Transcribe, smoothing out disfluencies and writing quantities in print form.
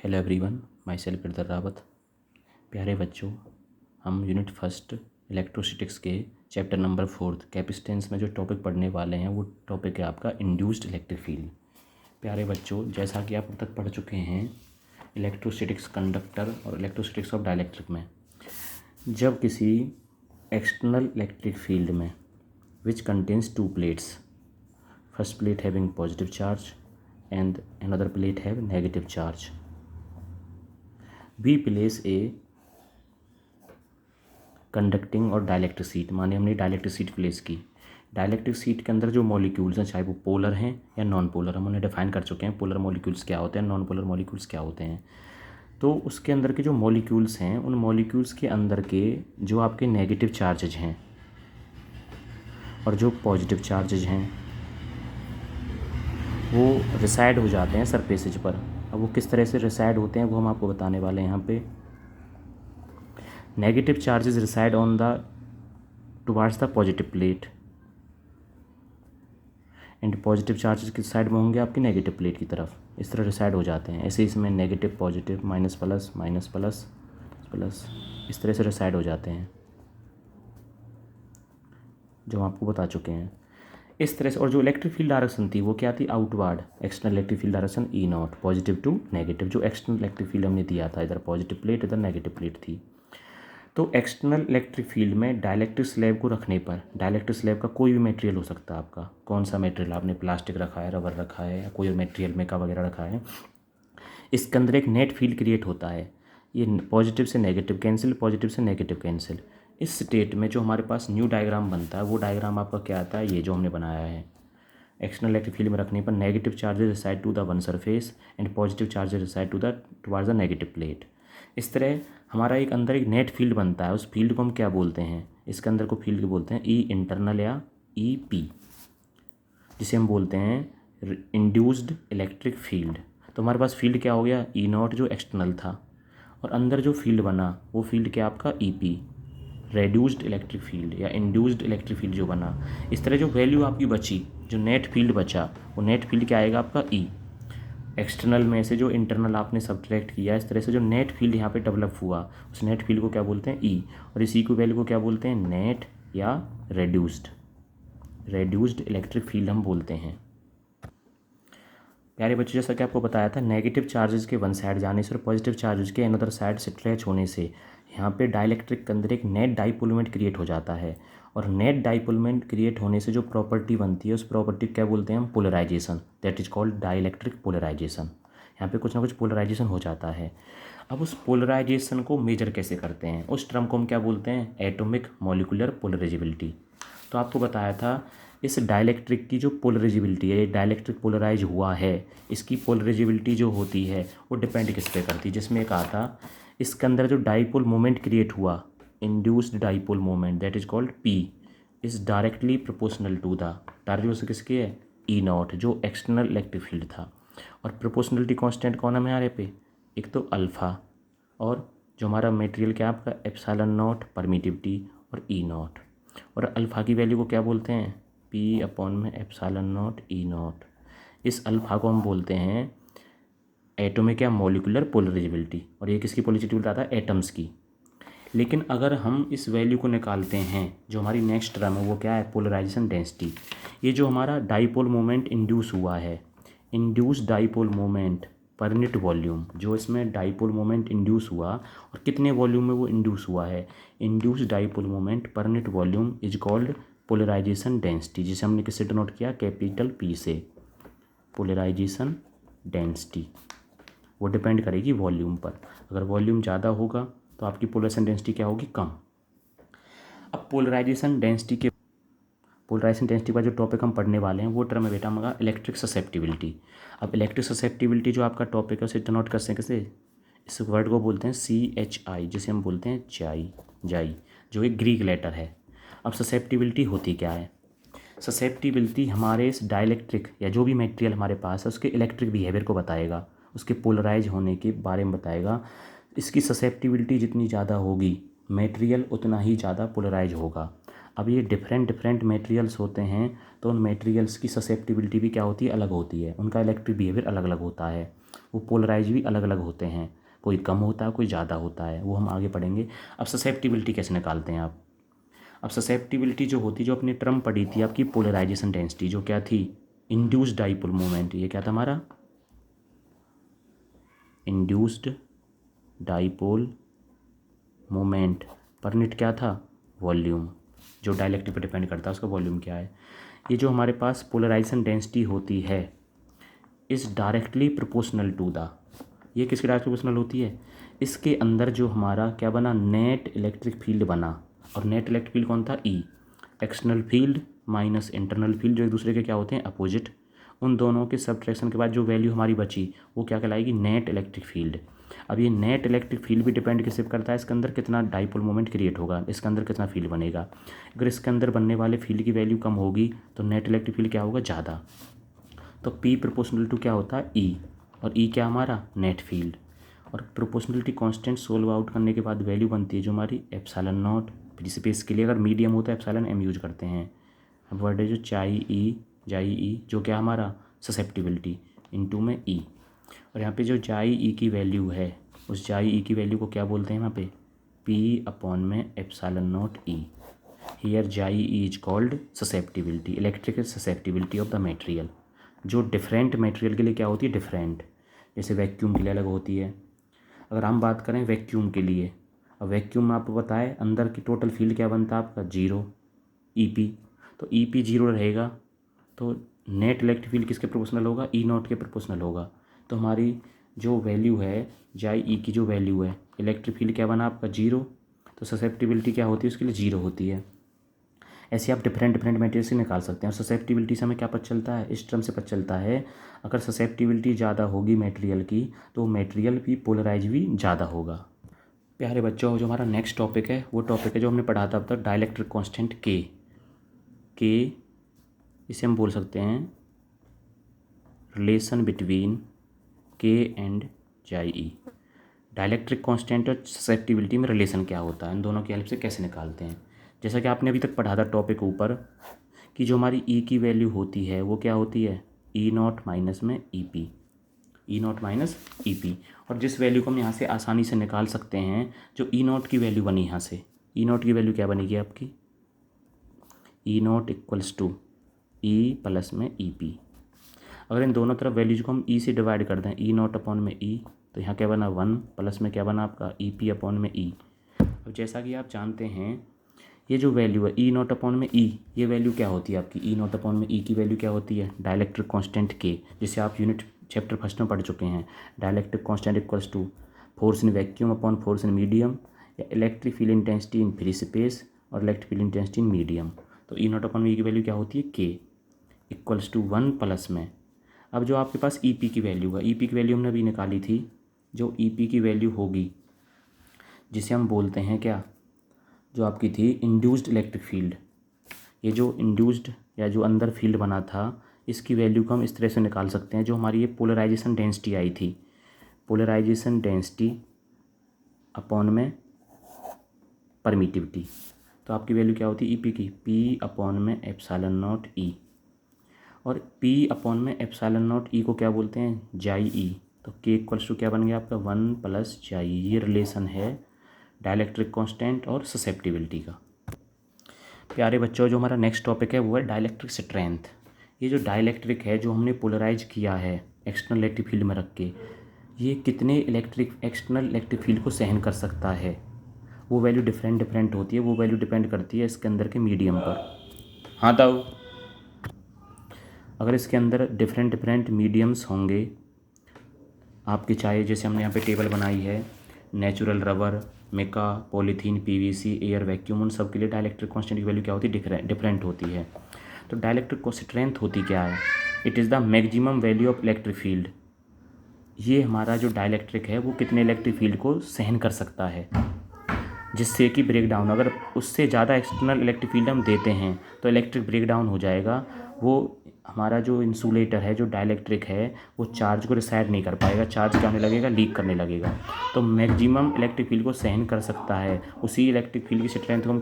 Hello everyone, myself इरदर रावत। प्यारे बच्चों, हम यूनिट फर्स्ट इलेक्ट्रोस्टैटिक्स के चैप्टर नंबर 4 कैपेसिटेंस में जो टॉपिक पढ़ने वाले हैं वो टॉपिक है आपका इंड्यूस्ड इलेक्ट्रिक फील्ड। प्यारे बच्चों, जैसा कि आप अब तक पढ़ चुके हैं इलेक्ट्रोस्टैटिक्स कंडक्टर और इलेक्ट्रोस्टैटिक्स ऑफ डाइलेक्ट्रिक में, जब किसी एक्सटर्नल इलेक्ट्रिक फील्ड में which contains two plates, first plate having positive charge and another plate have negative charge, we place a conducting और डाइलेक्ट्रिक सीट, माने हमने डाइलेक्ट्रिक सीट प्लेस की। Dielectric sheet के अंदर जो मॉलिक्यूल्स हैं, चाहे वो पोलर हैं या नॉन पोलर, हम उन्हें डिफाइन कर चुके हैं पोलर मॉलिक्यूल्स क्या होते हैं, नॉन पोलर मॉलिक्यूल्स क्या होते हैं। तो उसके अंदर के जो मॉलिक्यूल्स हैं, उन मॉलिक्यूल्स के अंदर के जो आपके नेगेटिव चार्जेज हैं और जो पॉजिटिव चार्जेज हैं वो रिसाइड हो जाते हैं सरफेसेज पर। अब वो किस तरह से रिसाइड होते हैं वो हम आपको बताने वाले हैं यहाँ पे। Negative charges reside on the towards the positive plate and positive charges किस साइड में होंगे, आपकी नेगेटिव प्लेट की तरफ। इस तरह रिसाइड हो जाते हैं। ऐसे इसमें negative positive, minus plus minus plus plus, इस तरह से रिसाइड हो जाते हैं, जो हम आपको बता चुके हैं इस तरह से। और जो इलेक्ट्रिक फील्ड डायरेक्शन थी वो क्या थी, outward external electric field direction E naught, positive to negative. जो एक्सटर्नल इलेक्ट्रिक फील्ड हमने दिया था, इधर पॉजिटिव प्लेट इधर नेगेटिव प्लेट थी। तो एक्सटर्नल इलेक्ट्रिक फील्ड में डाइलेक्ट्रिक स्लैब को रखने पर, डाइलेक्ट्रिक स्लैब का कोई भी मटेरियल हो सकता है आपका, कौन सा मटेरियल, आपने प्लास्टिक रखा है, रबर रखा है, या कोई मटेरियल मेका वगैरह रखा है, इसके अंदर एक नेट फील्ड क्रिएट होता है। ये पॉजिटिव से नेगेटिव कैंसिल, पॉजिटिव से नेगेटिव कैंसिल। इस स्टेट में जो हमारे पास न्यू डायग्राम बनता है वो डायग्राम आपका क्या आता है, ये जो हमने बनाया है। एक्सटर्नल इलेक्ट्रिक फील्ड में रखने पर negative charges reside to the one surface and positive charges reside towards the negative plate. इस तरह हमारा एक अंदर एक नेट फील्ड बनता है। उस फील्ड को हम क्या बोलते हैं, इसके अंदर को फील्ड को बोलते हैं ई इंटरनल या ई पी, जिसे हम बोलते हैं इंड्यूस्ड इलेक्ट्रिक फील्ड। तो हमारे पास फील्ड क्या हो गया, ई नॉट जो एक्सटर्नल था, और अंदर जो फील्ड बना वो फील्ड क्या आपका E P, reduced electric field या इंड्यूस्ड इलेक्ट्रिक फील्ड जो बना। इस तरह जो वैल्यू आपकी बची, जो नेट फील्ड बचा, वो नेट फील्ड क्या आएगा आपका ई। एक्सटर्नल में से जो इंटरनल आपने सब्ट्रैक्ट किया, इस तरह से जो नेट फील्ड यहाँ पे डेवलप हुआ, उस नेट फील्ड को क्या बोलते हैं ई, और इसी को वैल्यू को क्या बोलते हैं, नेट या रेड्यूस्ड इलेक्ट्रिक फील्ड हम बोलते हैं। प्यारे बच्चों, जैसा कि आपको बताया था, नेगेटिव चार्जेस के वन साइड जाने से और पॉजिटिव चार्जेस के अनदर साइड स्ट्रेच होने से यहाँ पे डाइलेक्ट्रिक के अंदर एक नेट डाइपोल मोमेंट क्रिएट हो जाता है। और नेट डाइपोल मोमेंट क्रिएट होने से जो प्रॉपर्टी बनती है, उस प्रॉपर्टी क्या बोलते हैं हम, polarisation. That is called dielectric polarisation. यहाँ पे कुछ ना कुछ पोलराइजेशन हो जाता है। अब उस पोलराइजेशन को मेजर कैसे करते हैं, उस टर्म को हम क्या बोलते हैं, एटॉमिक मॉलिक्यूलर पोलराइजेबिलिटी। तो आपको बताया था इस डाइलेक्ट्रिक की जो पोलराइजेबिलिटी है, ये डाइलेक्ट्रिक पोलराइज हुआ है, इसकी पोलराइजेबिलिटी जो होती है वो डिपेंड किस पे करती है, जिसमें कहा था इसके अंदर जो डाइपोल मोमेंट क्रिएट हुआ, induced dipole moment, that is called P, is directly proportional to the, directly किसकी है, ई नॉट, जो एक्सटर्नल इलेक्ट्रिक फील्ड था। और प्रोपोर्शनलिटी कांस्टेंट कौन है हमारे पे, एक तो अल्फ़ा, और जो हमारा मटेरियल क्या है आपका, एप्सिलॉन नॉट, परमिटिविटी और ई नॉट। और अल्फ़ा की वैल्यू को क्या बोलते हैं, पी अपॉन में एप्सिलॉन नॉट ई नॉट। इस अल्फ़ा को हम बोलते हैं एटॉमिक या मॉलिक्यूलर पोलराइजेबिलिटी, और ये किसकी पोलराइजेबिलिटी आता है, एटम्स की। लेकिन अगर हम इस वैल्यू को निकालते हैं, जो हमारी नेक्स्ट टर्म है वो क्या है, पोलराइजेशन डेंसिटी। ये जो हमारा डाइपोल मोमेंट इंड्यूस हुआ है, induce dipole moment per unit volume, जो इसमें डाइपोल मोमेंट इंड्यूस हुआ और कितने वॉल्यूम में वो इंड्यूस हुआ है, induce dipole moment per unit volume is called polarisation density, जिसे हमने किससे डिनोट किया, कैपिटल पी से। पोलराइजेशन डेंसिटी वो डिपेंड करेगी वॉल्यूम पर। अगर वॉल्यूम ज़्यादा होगा तो आपकी पोलराइजेशन डेंसिटी क्या होगी, कम। अब पोलराइजेशन डेंसिटी का जो टॉपिक हम पढ़ने वाले हैं वो टर्म है बेटा हमारा इलेक्ट्रिक ससेप्टिबिलिटी। अब इलेक्ट्रिक ससेप्टिबिलिटी जो आपका टॉपिक है उसे डिनोट कर सकें कैसे, इस वर्ड को बोलते हैं CHI, जिसे हम बोलते हैं जाई, जो एक ग्रीक लेटर है। अब ससेप्टिबिलिटी होती क्या है, ससेप्टिबिलिटी हमारे इस डाइलेक्ट्रिक या जो भी मटेरियल हमारे पास है उसके इलेक्ट्रिक बिहेवियर को बताएगा, उसके पोलराइज होने के बारे में बताएगा। इसकी ससेप्टिबिलिटी जितनी ज़्यादा होगी, मटेरियल उतना ही ज़्यादा पोलराइज होगा। अब ये डिफरेंट मटेरियल्स होते हैं, तो उन मटेरियल्स की ससेप्टिबिलिटी भी क्या होती है, अलग होती है, उनका इलेक्ट्रिक बिहेवियर अलग अलग होता है। वो पोलराइज भी अलग अलग होते हैं, कोई कम होता है कोई ज़्यादा होता है, वो हम आगे पढ़ेंगे। अब ससेप्टिबिलिटी कैसे निकालते हैं आप। अब ससेप्टिबिलिटी जो होती है, जो अपनी टर्म पड़ी थी आपकी पोलराइजेशन डेंसिटी, जो क्या थी, इंड्यूस्ड डाइपोल मोमेंट, ये क्या था हमारा, induced dipole moment per unit क्या था, वॉल्यूम, जो डाइलेक्ट्रिक पर डिपेंड करता है उसका वॉल्यूम क्या है। ये जो हमारे पास पोलराइजेशन डेंसिटी होती है is directly proportional to the, ये किसके डायरेक्ट प्रोपोर्शनल होती है, इसके अंदर जो हमारा क्या बना, नेट इलेक्ट्रिक फील्ड बना। और नेट इलेक्ट्रिक फील्ड कौन था, E, external field minus internal field, जो एक दूसरे के क्या होते हैं, अपोजिट। उन दोनों के सब्ट्रैक्शन के बाद जो वैल्यू हमारी बची वो क्या कहलाएगी, नेट इलेक्ट्रिक फील्ड। अब ये नेट इलेक्ट्रिक फील्ड भी डिपेंड किस पे करता है, इसके अंदर कितना डाइपोल मोमेंट क्रिएट होगा, इसके अंदर कितना फील्ड बनेगा। अगर इसके अंदर बनने वाले फील्ड की वैल्यू कम होगी तो नेट इलेक्ट्रिक फील्ड क्या होगा, ज़्यादा। तो P प्रोपोर्शनल टू क्या होता है, E, और E क्या हमारा, नेट फील्ड। और प्रोपोर्शनलिटी कांस्टेंट सोल्व आउट करने के बाद वैल्यू बनती है जो हमारी एप्सिलॉन नॉट, स्पेस के लिए अगर मीडियम होता है एप्सिलॉन m यूज करते हैं। अब वर्ड है जो चाई ई, जो क्या हमारा ससेप्टिबिलिटी इनटू में E, और यहाँ पे जो जाई ई की वैल्यू है उस जाई ई की वैल्यू को क्या बोलते हैं यहाँ पे, P अपॉन में एप्सिलॉन नॉट E। हियर जाई E is called susceptibility, electrical susceptibility of the material, जो डिफरेंट मटेरियल के लिए क्या होती है, डिफरेंट, जैसे वैक्यूम के लिए अलग होती है। अगर हम बात करें वैक्यूम के लिए, अब वैक्यूम में आपको पता है अंदर की टोटल फील्ड क्या बनता है आपका, 0 EP, तो EP 0 रहेगा तो नेट इलेक्ट्रिक फील्ड किसके प्रोपोर्शनल होगा, E नॉट के प्रोपोर्शनल होगा। तो हमारी जो वैल्यू है जाई ई की जो वैल्यू है, इलेक्ट्रिक फील्ड क्या बना आपका, 0, तो ससेप्टिबिलिटी क्या होती है उसके लिए, 0 होती है। ऐसे आप डिफरेंट मटेरियल से निकाल सकते हैं। और ससेप्टिबिलिटी से हमें क्या पता चलता है, इस टर्म से पता चलता है अगर ससेप्टिबिलिटी ज़्यादा होगी मटेरियल की तो मटेरियल भी पोलराइज भी ज़्यादा होगा। प्यारे बच्चों, जो हमारा नेक्स्ट टॉपिक है वो टॉपिक है जो हमने पढ़ा था अब तक, डाइलेक्ट्रिक कांस्टेंट के, इसे हम बोल सकते हैं रिलेशन बिटवीन के एंड जाई ई। डाइलेक्ट्रिक कांस्टेंट और ससेप्टिबिलिटी में रिलेशन क्या होता है, इन दोनों की हेल्प से कैसे निकालते हैं। जैसा कि आपने अभी तक पढ़ा था टॉपिक ऊपर कि जो हमारी ई की वैल्यू होती है वो क्या होती है, ई नॉट माइनस में E P, E not minus E P. और जिस वैल्यू को हम यहाँ से आसानी से निकाल सकते हैं, जो ई नॉट की वैल्यू बनी यहाँ से, ई नॉट की वैल्यू क्या बनेगी आपकी, E not equals to E plus में ई पी। अगर इन दोनों तरफ वैल्यूज को हम ई से डिवाइड कर दें, ई नॉट अपॉन में ई, तो यहाँ क्या बना 1 प्लस में क्या बना आपका ई पी अपॉन में ई। अब जैसा कि आप जानते हैं ये जो वैल्यू है ई नॉट अपॉन में ई, ये वैल्यू क्या होती है आपकी, ई नॉट अपॉन में ई की वैल्यू क्या होती है, डाइलेक्ट्रिक कांस्टेंट के, जिसे आप यूनिट चैप्टर फर्स्ट में पढ़ चुके हैं। Dielectric constant equals to force in vacuum upon force in medium, या electric field intensity in free space और electric field intensity in medium. तो ई नॉट अपॉन में ई की वैल्यू क्या होती है, के इक्वल्स टू 1 प्लस में, अब जो आपके पास ई पी की वैल्यू है, ई पी की वैल्यू हमने अभी निकाली थी, जो ई पी की वैल्यू होगी जिसे हम बोलते हैं क्या, जो आपकी थी इंड्यूस्ड इलेक्ट्रिक फील्ड, ये जो इंड्यूस्ड या जो अंदर फील्ड बना था इसकी वैल्यू को हम इस तरह से निकाल सकते हैं, जो हमारी ये पोलराइजेशन डेंसिटी आई थी, पोलराइजेशन डेंसिटी अपॉन में परमिटिविटी, तो आपकी वैल्यू क्या होती है ई पी की, पी अपॉन में एप्सिलॉन नॉट ई, और P अपॉन में एप्सिलॉन नॉट ई को क्या बोलते हैं, जाई ई। तो K इक्वल्स टू क्या बन गया आपका 1 प्लस जाई, ये रिलेशन है डाइलेक्ट्रिक कांस्टेंट और ससेप्टिबिलिटी का। प्यारे बच्चों, जो हमारा नेक्स्ट टॉपिक है वो है डाइलेक्ट्रिक स्ट्रेंथ। ये जो डाइलेक्ट्रिक है जो हमने पोलराइज किया है एक्सटर्नल इलेक्ट्रिक फील्ड में रख के, ये कितने एक्सटर्नल इलेक्ट्रिक फील्ड को सहन कर सकता है, वो वैल्यू डिफरेंट होती है, वो वैल्यू डिपेंड करती है इसके अंदर के मीडियम पर। हाँ ताऊ, अगर इसके अंदर डिफरेंट मीडियम्स होंगे आपके, चाहे जैसे हमने यहाँ पे टेबल बनाई है, natural rubber, mica, polythene, PVC, air, vacuum, उन सब के लिए डाइलेक्ट्रिक कांस्टेंट की वैल्यू क्या होती है, डिफरेंट होती है। तो डाइलेक्ट्रिक को स्ट्रेंथ होती क्या है, it is the maximum value of electric field. ये हमारा जो डाइलेक्ट्रिक है वो कितने इलेक्ट्रिक फील्ड को सहन कर सकता है, जिससे कि ब्रेक डाउन, अगर उससे ज़्यादा एक्सटर्नल इलेक्ट्रिक फील्ड हम देते हैं तो इलेक्ट्रिक ब्रेक डाउन हो जाएगा, वो हमारा जो इंसुलेटर है, जो डाइलेक्ट्रिक है, वो चार्ज को रिसाइड नहीं कर पाएगा, चार्ज क्या होने लगेगा, लीक करने लगेगा। तो मैक्सिमम इलेक्ट्रिक फील्ड को सहन कर सकता है, उसी इलेक्ट्रिक फील्ड की स्ट्रेंथ को हम